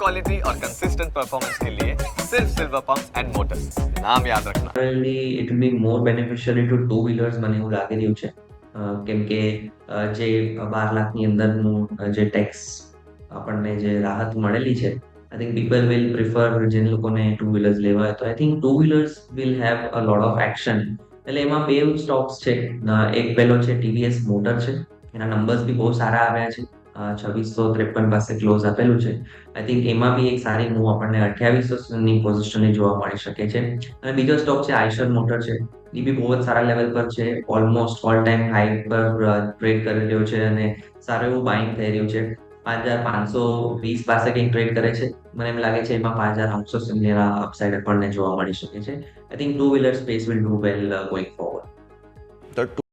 Quality और consistent performance के लिए सिर्फ सिल्वर पंप्स एंड मोटर्स, नाम याद रखना. Currently, it will be more beneficial into two wheelers મને એવું લાગી રહ્યું છે. કેમ કે જે 12 લાખની અંદરનું જે ટેક્સ આપણને જે રાહત મળેલી છે, I think people will prefer જે લોકોને ટુ વ્હીલર્સ લેવા હોય તો I think two wheelers will have a lot of action. એટલે એમાં બે સ્ટોક્સ છે. એક પહેલો છે ટીવીએસ મોટર છે, એના નંબર્સ બી બહુ સારા આવ્યા છે. 2653 પાસે ક્લોઝ આપેલું છે. આઈ થિંક એમાં બી એક સારી મૂવ આપણને 2800ની પોઝિશનની જોવા મળી શકે છે. અને બીજો સ્ટોક છે આઈશર મોટર છે. એ બી બહુ જ સારા લેવલ પર છે, ઓલમોસ્ટ ઓલ ટાઈમ હાઈ પર ટ્રેડ કરી રહ્યો છે અને સારું એવું બાઇંગ થઈ રહ્યું છે. 5520 પાસે કંઈક ટ્રેડ કરે છે. મને એમ લાગે છે એમાં 5800 સુધીના અપસાઇડ આપણને જોવા મળી શકે છે. I think two wheeler space will do well going forward. તો